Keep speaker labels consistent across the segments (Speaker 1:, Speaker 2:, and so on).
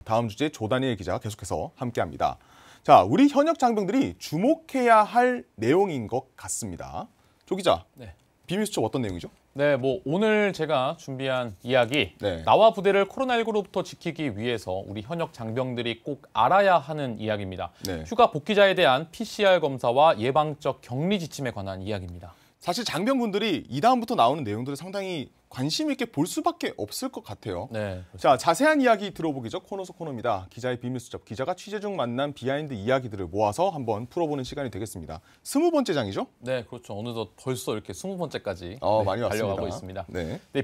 Speaker 1: 다음 주제 조다니엘 기자가 계속해서 함께합니다. 자, 우리 현역 장병들이 주목해야 할 내용인 것 같습니다. 조 기자,
Speaker 2: 네.
Speaker 1: 비밀 수첩 어떤 내용이죠?
Speaker 2: 네, 오늘 제가 준비한 이야기,
Speaker 1: 네.
Speaker 2: 나와 부대를 코로나19로부터 지키기 위해서 우리 현역 장병들이 꼭 알아야 하는 이야기입니다.
Speaker 1: 네.
Speaker 2: 휴가 복귀자에 대한 PCR 검사와 예방적 격리 지침에 관한 이야기입니다.
Speaker 1: 사실 장병분들이 이 다음부터 나오는 내용들을 상당히 관심 있게 볼 수밖에 없을 것 같아요.
Speaker 2: 네.
Speaker 1: 자, 자세한 이야기 들어보기죠. 코너 속 코너입니다. 기자의 비밀수첩, 기자가 취재 중 만난 비하인드 이야기들을 모아서 한번 풀어보는 시간이 되겠습니다. 20번째 장이죠?
Speaker 2: 네, 그렇죠. 어느덧 벌써 이렇게 20번째까지
Speaker 1: 많이
Speaker 2: 달려가고
Speaker 1: 왔습니다.
Speaker 2: 있습니다.
Speaker 1: 네.
Speaker 2: 네,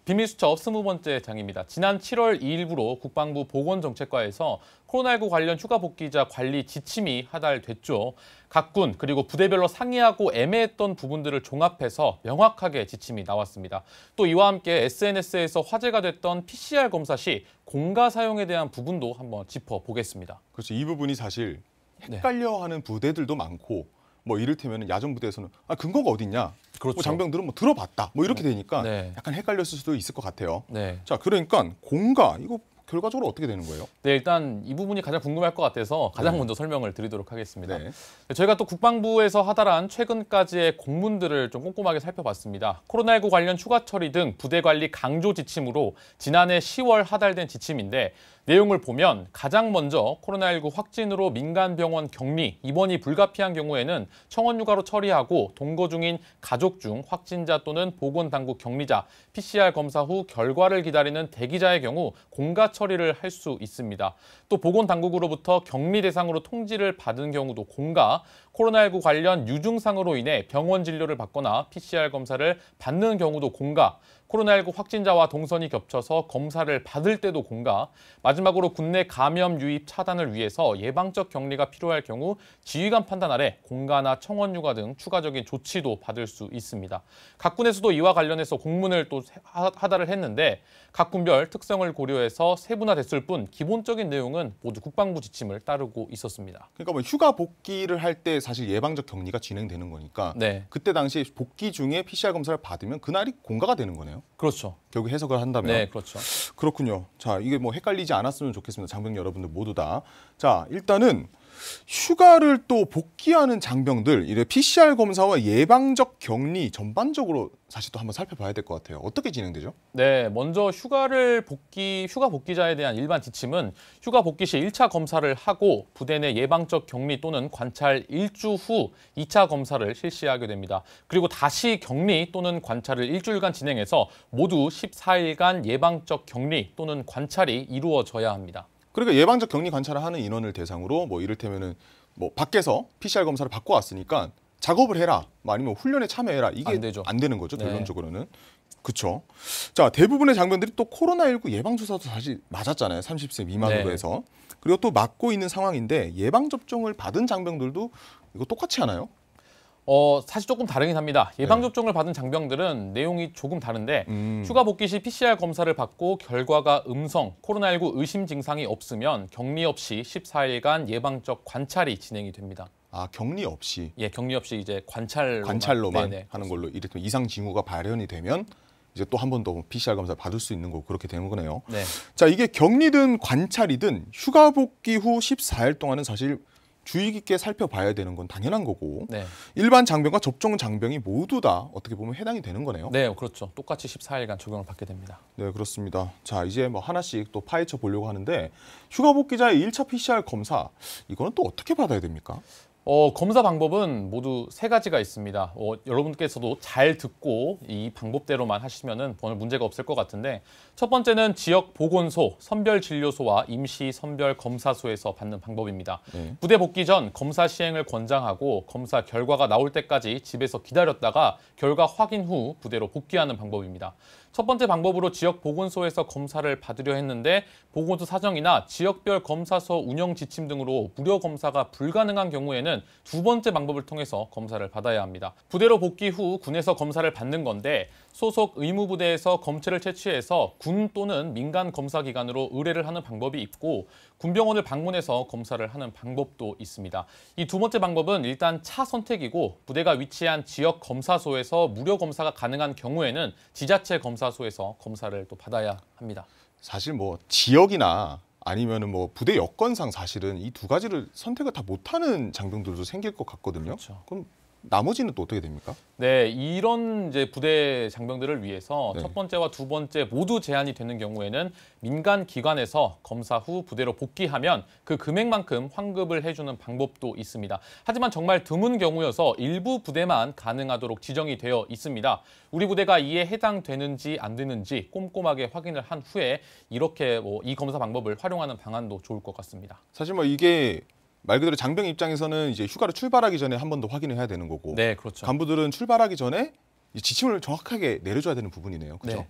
Speaker 2: 비밀수첩 20번째 장입니다. 지난 7월 2일부로 국방부 보건정책과에서 코로나19 관련 휴가 복귀자 관리 지침이 하달됐죠. 각 군 그리고 부대별로 상이하고 애매했던 부분들을 종합해서 명확하게 지침이 나왔습니다. 또 이와 함께 SNS에서 화제가 됐던 PCR 검사 시 공가 사용에 대한 부분도 한번 짚어보겠습니다.
Speaker 1: 그렇죠. 이 부분이 사실 헷갈려하는 부대들도 많고 뭐 이를테면 야전 부대에서는 근거가 어딨냐?
Speaker 2: 그렇죠.
Speaker 1: 뭐 장병들은 뭐 들어봤다. 뭐 이렇게 되니까
Speaker 2: 네.
Speaker 1: 약간 헷갈렸을 수도 있을 것 같아요.
Speaker 2: 네.
Speaker 1: 자, 그러니까 공가 이거 결과적으로 어떻게 되는 거예요?
Speaker 2: 네, 일단 이 부분이 가장 궁금할 것 같아서 가장 먼저 설명을 드리도록 하겠습니다.
Speaker 1: 네.
Speaker 2: 저희가 또 국방부에서 하달한 최근까지의 공문들을 좀 꼼꼼하게 살펴봤습니다. 코로나19 관련 휴가 처리 등 부대 관리 강조 지침으로 지난해 10월 하달된 지침인데 내용을 보면 가장 먼저 코로나19 확진으로 민간병원 격리, 입원이 불가피한 경우에는 청원 휴가로 처리하고 동거 중인 가족 중 확진자 또는 보건당국 격리자, PCR 검사 후 결과를 기다리는 대기자의 경우 공가 처리를 할 수 있습니다. 또 보건당국으로부터 격리 대상으로 통지를 받은 경우도 공가, 코로나19 관련 유증상으로 인해 병원 진료를 받거나 PCR 검사를 받는 경우도 공가, 코로나19 확진자와 동선이 겹쳐서 검사를 받을 때도 공가, 마지막으로 국내 감염 유입 차단을 위해서 예방적 격리가 필요할 경우 지휘관 판단 아래 공가나 청원 휴가 등 추가적인 조치도 받을 수 있습니다. 각 군에서도 이와 관련해서 공문을 또 하달을 했는데 각 군별 특성을 고려해서 세분화됐을 뿐 기본적인 내용은 모두 국방부 지침을 따르고 있었습니다.
Speaker 1: 그러니까 뭐 휴가 복귀를 할 때 사실 예방적 격리가 진행되는 거니까
Speaker 2: 네.
Speaker 1: 그때 당시 복귀 중에 PCR 검사를 받으면 그날이 공가가 되는 거네요.
Speaker 2: 그렇죠.
Speaker 1: 결국 해석을 한다면.
Speaker 2: 네, 그렇죠.
Speaker 1: 그렇군요. 자, 이게 뭐 헷갈리지 않았으면 좋겠습니다. 장병 여러분들 모두 다. 자, 일단은 휴가를 또 복귀하는 장병들, 이래 PCR 검사와 예방적 격리 전반적으로 사실 또 한번 살펴봐야 될 것 같아요. 어떻게 진행되죠?
Speaker 2: 네, 먼저 휴가 복귀자에 대한 일반 지침은 휴가 복귀 시 1차 검사를 하고 부대 내 예방적 격리 또는 관찰 1주 후 2차 검사를 실시하게 됩니다. 그리고 다시 격리 또는 관찰을 일주일간 진행해서 모두 14일간 예방적 격리 또는 관찰이 이루어져야 합니다.
Speaker 1: 그러니까 예방적 격리 관찰을 하는 인원을 대상으로 뭐 이를테면은 뭐 밖에서 PCR 검사를 받고 왔으니까 작업을 해라, 뭐 아니면 훈련에 참여해라, 이게
Speaker 2: 안 되죠.
Speaker 1: 안 되는 거죠.
Speaker 2: 네.
Speaker 1: 결론적으로는. 그렇죠. 자, 대부분의 장병들이 또 코로나19 예방주사도 사실 맞았잖아요. 30세 미만으로
Speaker 2: 네.
Speaker 1: 해서. 그리고 또 맞고 있는 상황인데 예방접종을 받은 장병들도 이거 똑같이 하나요?
Speaker 2: 사실 조금 다르긴 합니다. 예방접종을 받은 장병들은 내용이 조금 다른데 휴가 복귀 시 PCR 검사를 받고 결과가 음성, 코로나19 의심 증상이 없으면 격리 없이 14일간 예방적 관찰이 진행이 됩니다.
Speaker 1: 아, 격리 없이.
Speaker 2: 예, 격리 없이 이제 관찰로만
Speaker 1: 네네. 하는 걸로 이를테면 이상 징후가 발현이 되면 이제 또 한 번 더 PCR 검사를 받을 수 있는 거 그렇게 되는 거네요.
Speaker 2: 네.
Speaker 1: 자, 이게 격리든 관찰이든 휴가 복귀 후 14일 동안은 사실 주의 깊게 살펴봐야 되는 건 당연한 거고
Speaker 2: 네.
Speaker 1: 일반 장병과 접종 장병이 모두 다 어떻게 보면 해당이 되는 거네요.
Speaker 2: 네, 그렇죠. 똑같이 14일간 적용을 받게 됩니다.
Speaker 1: 네, 그렇습니다. 자, 이제 뭐 하나씩 또 파헤쳐 보려고 하는데 휴가 복귀자의 1차 PCR 검사 이거는 또 어떻게 받아야 됩니까?
Speaker 2: 검사 방법은 모두 세 가지가 있습니다. 여러분께서도 잘 듣고 이 방법대로만 하시면은 오늘 문제가 없을 것 같은데 첫 번째는 지역 보건소, 선별진료소와 임시 선별검사소에서 받는 방법입니다.
Speaker 1: 네.
Speaker 2: 부대 복귀 전 검사 시행을 권장하고 검사 결과가 나올 때까지 집에서 기다렸다가 결과 확인 후 부대로 복귀하는 방법입니다. 첫 번째 방법으로 지역 보건소에서 검사를 받으려 했는데 보건소 사정이나 지역별 검사소 운영 지침 등으로 무료 검사가 불가능한 경우에는 두 번째 방법을 통해서 검사를 받아야 합니다. 부대로 복귀 후 군에서 검사를 받는 건데 소속 의무부대에서 검체를 채취해서 군 또는 민간 검사기관으로 의뢰를 하는 방법이 있고 군병원을 방문해서 검사를 하는 방법도 있습니다. 이 두 번째 방법은 일단 차 선택이고 부대가 위치한 지역 검사소에서 무료 검사가 가능한 경우에는 지자체 검사소에서 검사를 또 받아야 합니다.
Speaker 1: 사실 뭐 지역이나 아니면은 뭐 부대 여건상 사실은 이 두 가지를 선택을 다 못하는 장병들도 생길 것 같거든요.
Speaker 2: 그렇죠.
Speaker 1: 그럼 나머지는 또 어떻게 됩니까?
Speaker 2: 네, 이런 이제 부대 장병들을 위해서
Speaker 1: 네.
Speaker 2: 첫 번째와 두 번째 모두 제한이 되는 경우에는 민간 기관에서 검사 후 부대로 복귀하면 그 금액만큼 환급을 해주는 방법도 있습니다. 하지만 정말 드문 경우여서 일부 부대만 가능하도록 지정이 되어 있습니다. 우리 부대가 이에 해당되는지 안 되는지 꼼꼼하게 확인을 한 후에 이렇게 이 검사 방법을 활용하는 방안도 좋을 것 같습니다.
Speaker 1: 사실 뭐 이게 말 그대로 장병 입장에서는 이제 휴가를 출발하기 전에 한 번 더 확인을 해야 되는 거고,
Speaker 2: 네, 그렇죠.
Speaker 1: 간부들은 출발하기 전에 이 지침을 정확하게 내려줘야 되는 부분이네요. 그렇죠?
Speaker 2: 네.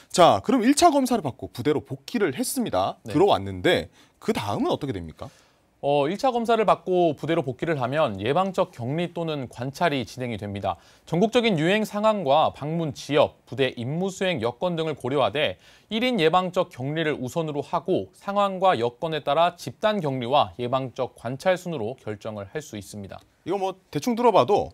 Speaker 1: 자, 그럼 1차 검사를 받고 부대로 복귀를 했습니다.
Speaker 2: 네.
Speaker 1: 들어왔는데 그 다음은 어떻게 됩니까?
Speaker 2: 1차 검사를 받고 부대로 복귀를 하면 예방적 격리 또는 관찰이 진행이 됩니다. 전국적인 유행 상황과 방문 지역, 부대 임무 수행 여건 등을 고려하되 1인 예방적 격리를 우선으로 하고 상황과 여건에 따라 집단 격리와 예방적 관찰 순으로 결정을 할 수 있습니다.
Speaker 1: 이거 뭐 대충 들어봐도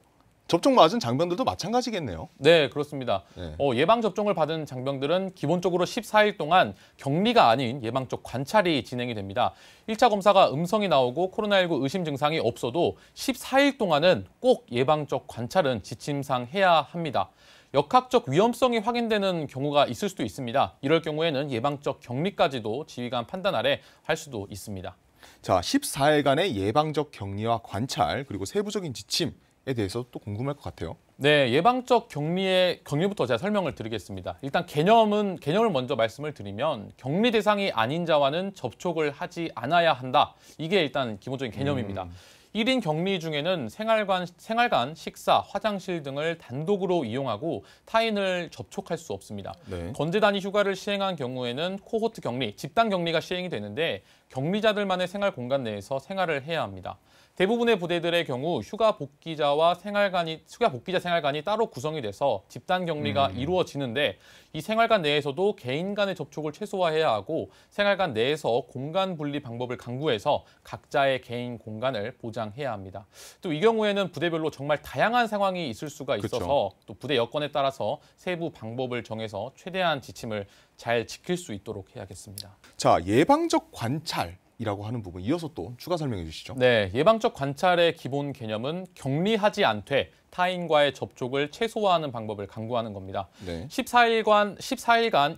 Speaker 1: 접종 맞은 장병들도 마찬가지겠네요.
Speaker 2: 네, 그렇습니다.
Speaker 1: 네.
Speaker 2: 예방접종을 받은 장병들은 기본적으로 14일 동안 격리가 아닌 예방적 관찰이 진행이 됩니다. 1차 검사가 음성이 나오고 코로나19 의심 증상이 없어도 14일 동안은 꼭 예방적 관찰은 지침상 해야 합니다. 역학적 위험성이 확인되는 경우가 있을 수도 있습니다. 이럴 경우에는 예방적 격리까지도 지휘관 판단 아래 할 수도 있습니다.
Speaker 1: 자, 14일간의 예방적 격리와 관찰 그리고 세부적인 지침에 대해서 또 궁금할 것 같아요.
Speaker 2: 네, 예방적 격리부터 제가 설명을 드리겠습니다. 일단 개념을 먼저 말씀을 드리면 격리 대상이 아닌 자와는 접촉을 하지 않아야 한다. 이게 일단 기본적인 개념입니다. 1인 격리 중에는 생활관, 식사, 화장실 등을 단독으로 이용하고 타인을 접촉할 수 없습니다.
Speaker 1: 네.
Speaker 2: 건재 단위 휴가를 시행한 경우에는 코호트 격리, 집단 격리가 시행이 되는데 격리자들만의 생활 공간 내에서 생활을 해야 합니다. 대부분의 부대들의 경우 휴가 복귀자 생활관이 따로 구성이 돼서 집단 격리가 이루어지는데 이 생활관 내에서도 개인 간의 접촉을 최소화해야 하고 생활관 내에서 공간 분리 방법을 강구해서 각자의 개인 공간을 보장해야 합니다. 또 이 경우에는 부대별로 정말 다양한 상황이 있을 수가 있어서
Speaker 1: 그렇죠.
Speaker 2: 또 부대 여건에 따라서 세부 방법을 정해서 최대한 지침을 잘 지킬 수 있도록 해야겠습니다.
Speaker 1: 자, 예방적 관찰이라고 하는 부분 이어서 또 추가 설명해 주시죠.
Speaker 2: 네, 예방적 관찰의 기본 개념은 격리하지 않되 타인과의 접촉을 최소화하는 방법을 강구하는 겁니다.
Speaker 1: 네.
Speaker 2: 14일간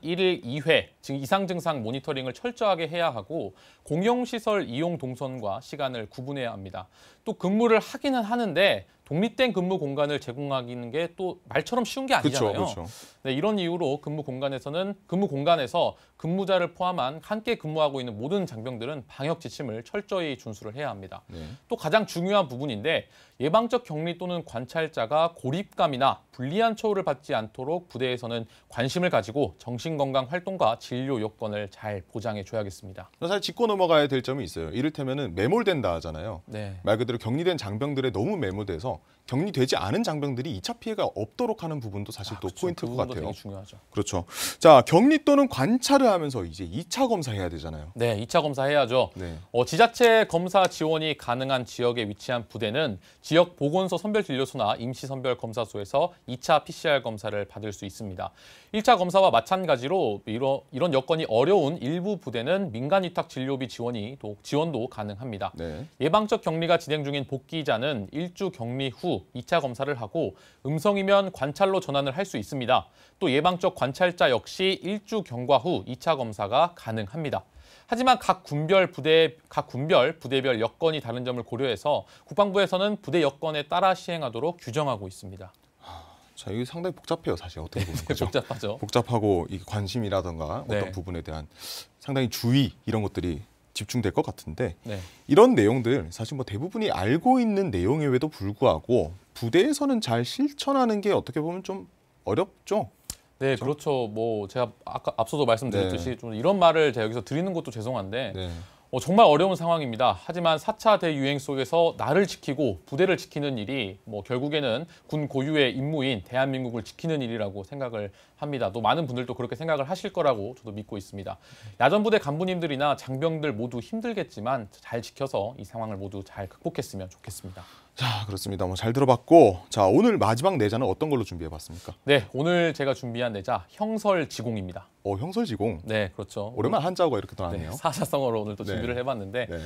Speaker 2: 1일 2회 이상 증상 모니터링을 철저하게 해야 하고 공용시설 이용 동선과 시간을 구분해야 합니다. 또 근무를 하기는 하는데 독립된 근무 공간을 제공하기는 게 또 말처럼 쉬운 게 아니잖아요.
Speaker 1: 그렇죠.
Speaker 2: 네, 이런 이유로 근무 공간에서 근무자를 포함한 함께 근무하고 있는 모든 장병들은 방역 지침을 철저히 준수를 해야 합니다.
Speaker 1: 네.
Speaker 2: 또 가장 중요한 부분인데 예방적 격리 또는 관찰자가 고립감이나 불리한 처우를 받지 않도록 부대에서는 관심을 가지고 정신건강 활동과 진료 여건을 잘 보장해 줘야겠습니다.
Speaker 1: 사실 짚고 넘어가야 될 점이 있어요. 이를테면은 매몰된다 하잖아요.
Speaker 2: 네.
Speaker 1: 말 그대로 격리된 장병들에 너무 매몰돼서 격리되지 않은 장병들이 2차 피해가 없도록 하는 부분도 사실 또
Speaker 2: 그렇죠.
Speaker 1: 포인트일
Speaker 2: 그
Speaker 1: 것
Speaker 2: 부분도
Speaker 1: 같아요.
Speaker 2: 되게 중요하죠.
Speaker 1: 그렇죠. 자, 격리 또는 관찰을 하면서 이제 2차 검사해야 되잖아요.
Speaker 2: 네, 2차 검사 해야죠.
Speaker 1: 네.
Speaker 2: 지자체 검사 지원이 가능한 지역에 위치한 부대는 지역 보건소 선별진료소나 임시선별검사소에서 2차 PCR 검사를 받을 수 있습니다. 1차 검사와 마찬가지로 이런 여건이 어려운 일부 부대는 민간위탁 진료비 지원도 가능합니다.
Speaker 1: 네.
Speaker 2: 예방적 격리가 진행 중인 복귀자는 1주 격리 후 2차 검사를 하고 음성이면 관찰로 전환을 할 수 있습니다. 또 예방적 관찰자 역시 1주 경과 후 2차 검사가 가능합니다. 하지만 각 군별 부대별 여건이 다른 점을 고려해서 국방부에서는 부대 여건에 따라 시행하도록 규정하고 있습니다.
Speaker 1: 자, 이게 상당히 복잡해요, 사실 어떻게 보면. 그렇죠?
Speaker 2: 복잡하죠.
Speaker 1: 복잡하고 이 관심이라든가
Speaker 2: 네.
Speaker 1: 어떤 부분에 대한 상당히 주의 이런 것들이 집중될 것 같은데
Speaker 2: 네.
Speaker 1: 이런 내용들 사실 뭐 대부분이 알고 있는 내용임에도 불구하고 부대에서는 잘 실천하는 게 어떻게 보면 좀 어렵죠.
Speaker 2: 네, 그렇죠. 제가 앞서도 말씀드렸듯이
Speaker 1: 네.
Speaker 2: 좀 이런 말을 제가 여기서 드리는 것도 죄송한데
Speaker 1: 네.
Speaker 2: 정말 어려운 상황입니다. 하지만 4차 대유행 속에서 나를 지키고 부대를 지키는 일이 결국에는 군 고유의 임무인 대한민국을 지키는 일이라고 생각을 합니다. 또 많은 분들도 그렇게 생각을 하실 거라고 저도 믿고 있습니다. 야전부대 간부님들이나 장병들 모두 힘들겠지만 잘 지켜서 이 상황을 모두 잘 극복했으면 좋겠습니다.
Speaker 1: 자, 그렇습니다. 뭐 잘 들어봤고, 자, 오늘 마지막 내자는 어떤 걸로 준비해봤습니까?
Speaker 2: 네, 오늘 제가 준비한 내자 형설지공입니다.
Speaker 1: 형설지공.
Speaker 2: 네, 그렇죠.
Speaker 1: 오랜만 한자어가 이렇게 또
Speaker 2: 네,
Speaker 1: 나왔네요.
Speaker 2: 사자성어로 오늘 또
Speaker 1: 네.
Speaker 2: 준비를 해봤는데
Speaker 1: 네.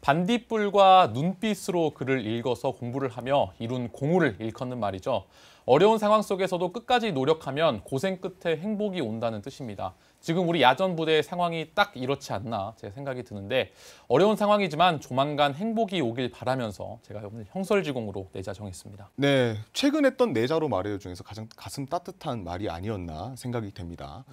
Speaker 2: 반딧불과 눈빛으로 글을 읽어서 공부를 하며 이룬 공우를 일컫는 말이죠. 어려운 상황 속에서도 끝까지 노력하면 고생 끝에 행복이 온다는 뜻입니다. 지금 우리 야전 부대의 상황이 딱 이렇지 않나 제 생각이 드는데 어려운 상황이지만 조만간 행복이 오길 바라면서 제가 오늘 형설지공으로 내자 정했습니다.
Speaker 1: 네, 최근 했던 내자로 말해요 중에서 가장 가슴 따뜻한 말이 아니었나 생각이 됩니다.